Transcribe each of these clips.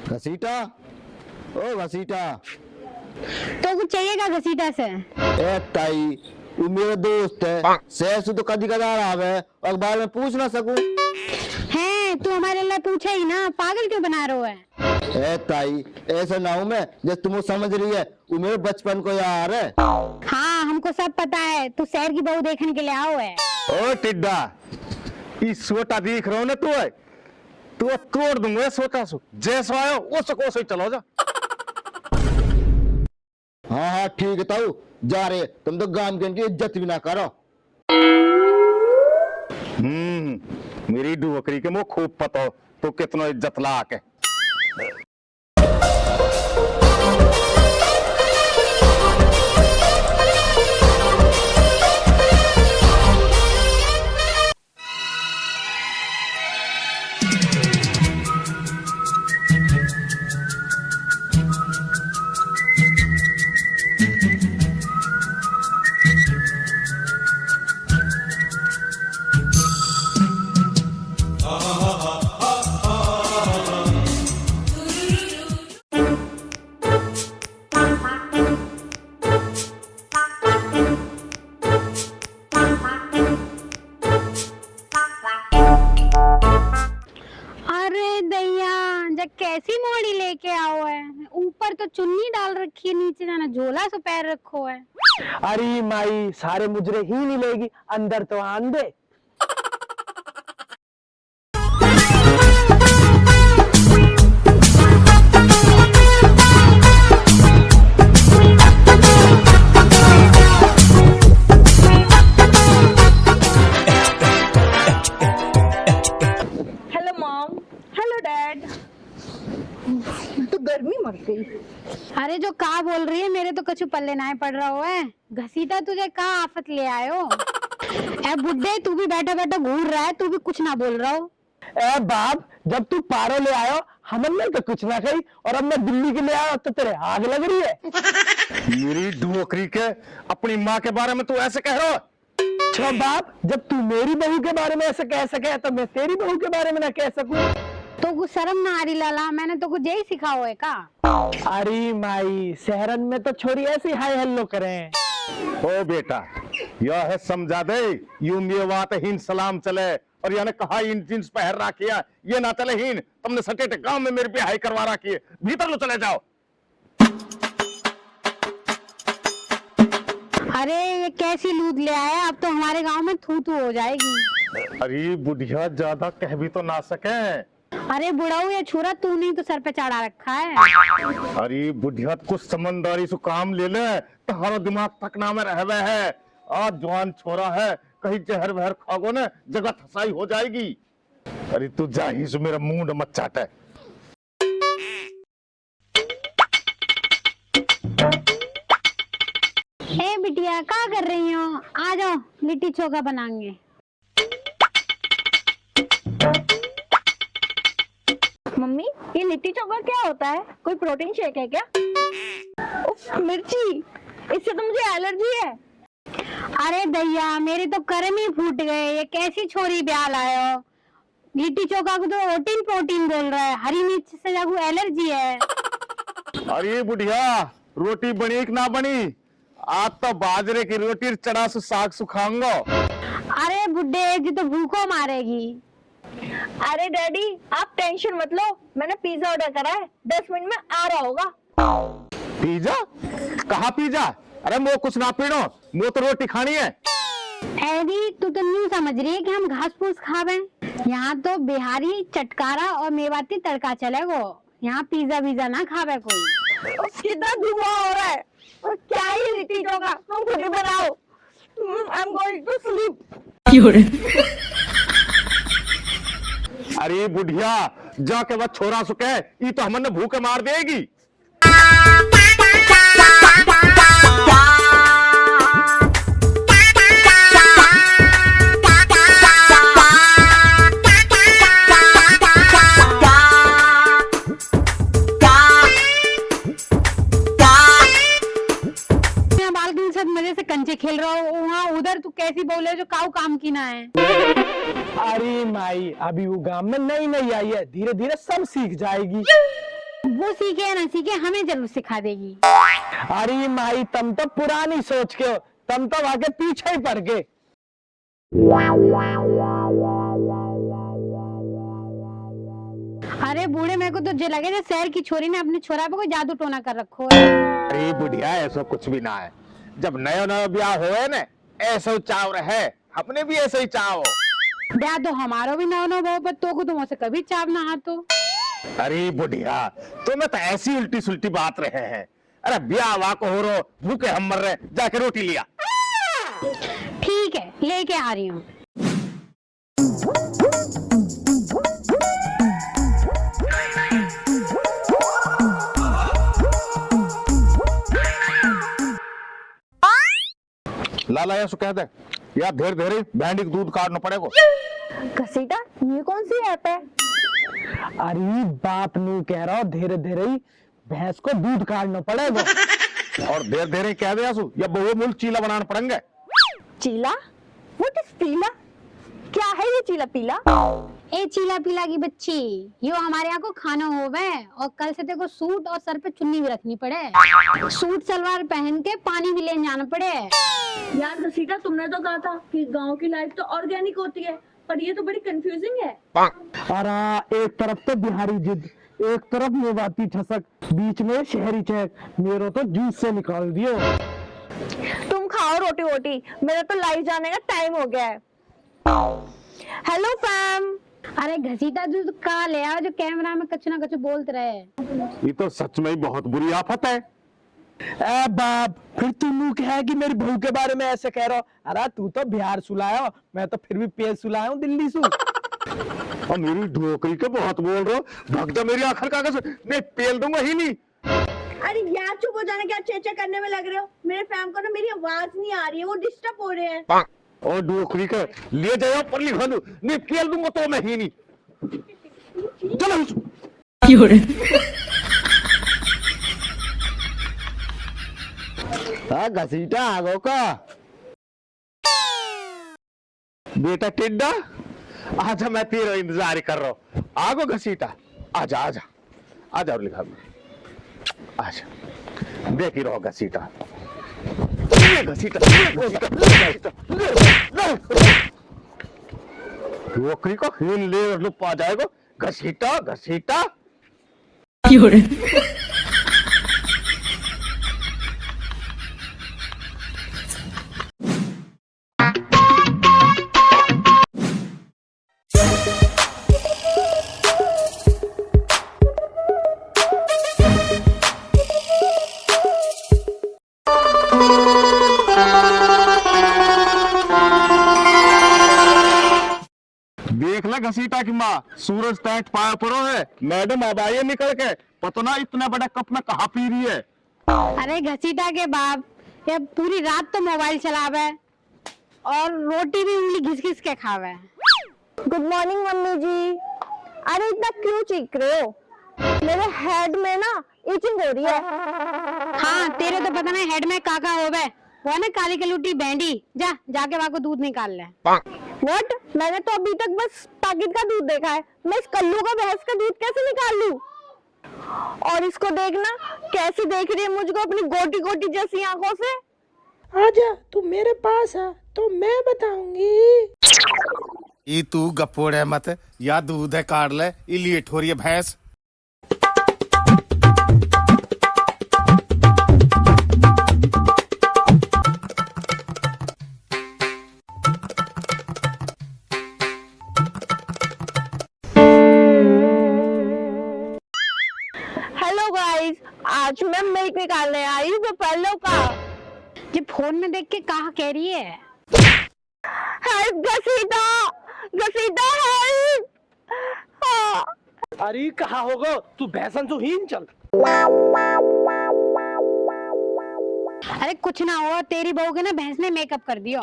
घसीटा, ओ घसीटा। तो कुछ चाहिएगा घसीटा से? ए ताई, वो मेरा दोस्त है, शहर से तो कभी कदार आवे, अखबार में पूछ ना सकूं। है तू हमारे लिए पूछे ही ना, पागल क्यों बना रहा है? ए ताई, ऐसा ना हूं मैं, जैसे तुम समझ रही है, वो मेरे बचपन को यार है। हाँ हमको सब पता है, तू शहर की बहू देखने के लिए आओ है। ओ टिड्डा, इस सोटा दिख रहा हो ना तू है, तू तोड़ दूंगा सोटा सो, जैसा आयो वो सको सो चलो जा। हाँ हाँ ठीक है ताऊ, जा रहे, तुम तो गांव के इनकी इज्जत भी ना करो। मेरी डुबकरी के मुंह खूब पता हो, तो कितना इज्जत ला के। कैसी मोड़ी लेके आओ है, ऊपर तो चुन्नी डाल रखी है, नीचे जाना झोला से पैर रखो है। अरे माई, सारे मुजरे ही नहीं लेगी, अंदर तो आन दे। Hello mom, hello dad. तो गर्मी मर गई। अरे जो का बोल रही है, मेरे तो कछु पल्ले ना पड़ रहा हो है। घसीटा तुझे का आफत ले आयो? ए बुड्ढे, तू भी बैठा बैठा घूर रहा है, तू भी कुछ ना बोल रहा हो। ए बाप, जब तू पारो ले आयो, हमने तो कुछ ना कही, और अब मैं दिल्ली के ले आया तो तेरे आग लग रही है। मेरी डुबकरी के अपनी माँ के बारे में तू ऐसे कह रहा हो? अच्छा बाप, जब तू मेरी बहू के बारे में ऐसे कह सके, तो मैं तेरी बहू के बारे में ना कह सकूं? तो कुछ शर्म ना आ रही लाला, मैंने तो कुछ यही सिखाओ है का? अरे माई, शहरन में तो छोरी ऐसी हाय हेलो करें। ओ बेटा, यह है समझा दे, यूं ये बात हिंद सलाम चले, और याने कहा इन जींस पहन रखी है, ये ना चले हिंद, तुमने सटेटे गांव में मेरे पे हाई करवा रखी है, भीतर लो चले जाओ। अरे ये कैसी लूट ले आया, अब तो हमारे गांव में थू थू हो जाएगी। अरे बुढ़िया, ज्यादा कह भी तो ना सके। अरे बुढ़ाऊ, ये छुरा तू नहीं तो सर पे चढ़ा रखा है। अरे बुढ़िया, कुछ समझदारी से काम ले ले, तुम्हारा दिमाग तकना में रहवे है। आज जवान छोरा है, कहीं जहर वहर खागो ना, जगह फसाई हो जाएगी। अरे तू जा ही से मेरा मुंह मत चाटे। ए बिटिया, क्या कर रही हो? आ जाओ, लिट्टी चोखा बनाएंगे। मम्मी, ये लिट्टी चोखा क्या होता है? कोई प्रोटीन शेक है क्या? उफ, मिर्ची, इससे तो मुझे एलर्जी है। अरे दैया, मेरे तो कर्म ही फूट गए, ये कैसी छोरी ब्याह लायो? लिट्टी चोखा को तो ओटिन प्रोटीन बोल रहा है, हरी मिर्च से जागू एलर्जी है। अरे बुढ़िया, रोटी बनी कि ना बनी? आज तो बाजरे की रोटी चढ़ा से साग सुखाऊंगा। अरे बुड्ढे जी, तो भूखों मारेगी। अरे डैडी, आप टेंशन मत लो, मैंने पिज्जा ऑर्डर करा है, 10 मिनट में आ रहा होगा। पिज्जा? कहाँ पिज्जा? अरे वो कुछ ना पीनो, वो तो रोटी खानी है। एडी, तू तो नहीं समझ रही है कि हम घास फूस खावे। यहाँ तो बिहारी चटकारा और मेवाती तड़का चलेगो, यहाँ पिज्जा विज्जा ना खावे कोई। कितना धुआं हो रहा है, और क्या ही लिट्टी चोखा, तुम खुद ही बनाओ। I am going to sleep. अरे बुढ़िया, जाके वह छोरा सुखे, ये तो हमने भूखे मार देगी। बोले जो काऊ काम की ना है। अरे माई, अभी वो गांव में नई नई आई है, धीरे धीरे सब सीख जाएगी। वो सीखे या ना सीखे, हमें जरूर सिखा देगी। अरे माई, तुम तो पुरानी सोच के हो, तुम तो वहां के पीछे ही पड़ गए। अरे बूढ़े, मेरे को तो जो लगे जैसे शहर की छोरी ने अपने छोरा पे कोई जादू टोना कर रखो है। अरे बुढ़िया, ऐसा कुछ भी ना है। जब नया नया ब्याह होए ना, ऐसा चाव रहे, अपने भी ऐसे ही चाव। ब्याह तो हमारो भी नौ नौ बहु, पर तो को तुम से कभी चाव ना हाथो। अरे बुढ़िया, तुम्हें तो ऐसी उल्टी सुल्टी बात रहे हैं। अरे ब्याह वा को हो रो, भूखे हम मर रहे, जाके रोटी लिया। ठीक है, लेके आ रही हूँ। लाला ऐसा कह दे यार, धीरे धीरे भेंडी का दूध काटना पड़ेगा। घसीटा, ये कौन सी ऐप है? अरे बाप नू कह रहा हूँ, धीरे धीरे ही भैंस को दूध काटना पड़ेगा। और धीरे धीरे कह दे आसू, या बहु मूल चीला बनाना पड़ेंगे। चीला? व्हाट इज पीला? क्या है ये चीला पीला? ए चीला पीला की बच्ची, यो हमारे यहाँ को खाना होवे, और कल से तेको सूट और सर पे चुन्नी भी रखनी पड़े। सूट सलवार पहन के पानी भी लेने जाना पड़े। यार घसीटा, तुमने तो कहा था कि गांव की लाइफ तो ऑर्गेनिक होती है, पर ये तो बड़ी कंफ्यूजिंग है। अरे एक तरफ तो बिहारी जिद, एक तरफ मेवाती ठसक, बीच में शहरी चहक, मेरे तो जूस से निकाल दियो। तुम खाओ रोटी वोटी, मेरा तो लाइव जाने का टाइम हो गया है। Hello fam. अरे घसीटा, तू तो का ले आओ जो कैमरा में कछु ना कछु बोलते रहे। ये तो सच में ही बहुत बुरी आफत है। ए बाप, फिर तुम क्या है कि मेरी बहू के बारे में ऐसे कह रहा हो? अरे तू तो बिहार सुलाया, मैं तो फिर भी पेश सुलाया हूँ दिल्ली से। और मेरी ढोकरी के बहुत बोल रहे हो, भग जा मेरी आखिर कागज, नहीं पेल दूंगा ही नहीं। अरे यार चुप हो जाना, क्या चेचा करने में लग रहे हो? मेरे फैम को ना मेरी आवाज नहीं आ रही है, वो डिस्टर्ब हो रहे हैं। और ढोकरी के ले जाओ पर लिखा दू, नहीं पेल दूंगा तो मैं ही नहीं। चलो घसीटा आगो का बेटा टिड्डा, आजा, मैं तेरा इंतजार कर रहा हूँ। आगो घसीटा, आजा आजा आजा, और लिखा आजा, देख ही रहो घसीटा। नौकरी को खून ले और लुप आ जाएगा। घसीटा घसीटा। देख ले घसीटा की माँ, सूरज तैट पाया पड़ो है। मैडम अब आइए निकल के, पता ना इतने बड़े कप में कहा पी रही है। अरे घसीटा के बाप, ये पूरी रात तो मोबाइल चलावे और रोटी भी उंगली घिस घिस के खावे। गुड मॉर्निंग मम्मी जी। अरे इतना क्यों चीख रहे हो? मेरे हेड में ना इचिंग हो रही है। हाँ, तेरे तो पता नहीं हेड में काका होवे, वो ना काली कलूटी बैंडी, जा जाके वहां को दूध निकाल ले। व्हाट? मैंने तो अभी तक बस पैकेट का दूध देखा है, मैं इस कल्लू का भैंस का दूध कैसे निकाल लूं? और इसको देखना कैसे देख रही है मुझको अपनी गोटी गोटी जैसी आंखों से। आजा, तू मेरे पास आ तो मैं बताऊंगी। ई तू गपोड़ है मत, या दूध है काट ले, इलिए ठोरी है भैंस। हेलो गाइस, आज मैं मिल्क निकालने आई हूँ बफेलो का। ये फोन में देख के कहा कह रही है? हेल्प घसीटा, घसीटा हेल्प। हाँ। अरे कहा होगा, तू भैंसन से हीन चल। अरे कुछ ना हो, तेरी बहू के ना भैंस ने मेकअप कर दिया।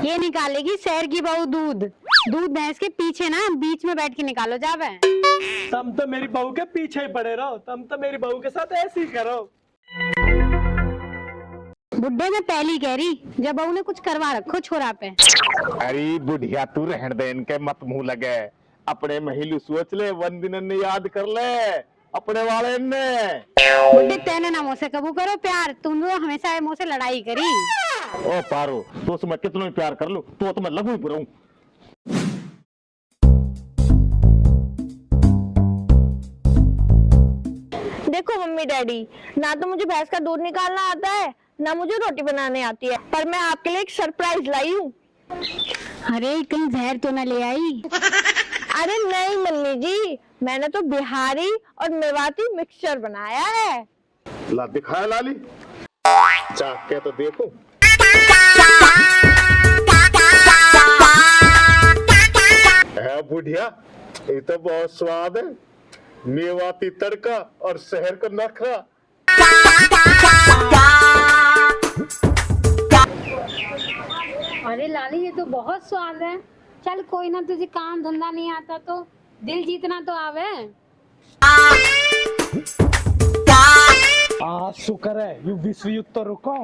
ये निकालेगी शहर की बहू दूध। दूध भैंस के पीछे ना बीच में बैठ के निकालो जावे। तुम तो मेरी बहू के पीछे ही पड़े रहो, तुम तो मेरी बहू के साथ ऐसे ही करो। बुड्ढे मैं पहली कह रही, जब बहू ने कुछ करवा रखो छोरा पे। अरे बुढ़िया तू रहन दे, इनके मत मुंह लगे। अपने महिलू सोच ले, वन दिन ने याद कर ले अपने वाले ने। बुड्ढे तेने ना मुझसे कबू करो प्यार, तुम लोग हमेशा मुझसे लड़ाई करी। ओ पारो, तो मैं कितना प्यार कर लूं, तो मैं लगू ही बुरा हूं। देखो मम्मी डैडी, ना तो मुझे भैंस का दूध निकालना आता है, ना मुझे रोटी बनाने आती है, पर मैं आपके लिए एक सरप्राइज लाई हूँ। अरे कहीं जहर तो न ले आई? अरे नहीं मम्मी जी, मैंने तो बिहारी और मेवाती मिक्सचर बनाया है। ला दिखाया लाली, चाक के तो देखो। है बुढ़िया, ये तो बहुत स्वाद है। मेवाती तड़का और शहर का नखरा। अरे लाली ये तो बहुत स्वाद है। चल कोई ना, तुझे काम धंधा नहीं आता तो दिल जीतना तो आवे। शुक्र है यू विश्व युद्ध तो रुको।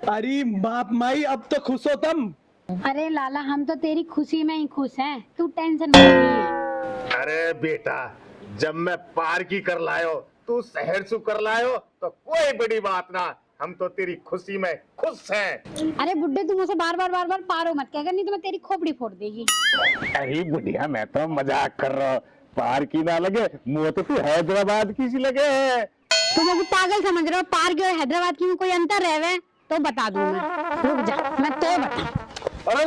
अरे बाप माई, अब तो खुश हो तुम। अरे लाला हम तो तेरी खुशी में ही खुश हैं, तू टेंशन मत लिए। अरे बेटा, जब मैं पार की कर लायो, तू शहर से कर लायो, तो कोई बड़ी बात ना, हम तो तेरी खुशी में खुश हैं। अरे बुड्ढे तू मुझसे बार बार पारो मत कहकर, नहीं तो मैं तेरी खोपड़ी फोड़ देगी। अरे बुढ़िया, मैं तो मजाक कर रहा हूँ। पार की ना लगे, मुँह तो तू हैदराबाद की सी लगे है। तुम मुझे पागल समझ रहे हो? पार की और हैदराबाद की में कोई अंतर रहे तो बता दूं मैं। रुक जा, मैं तो बता। अरे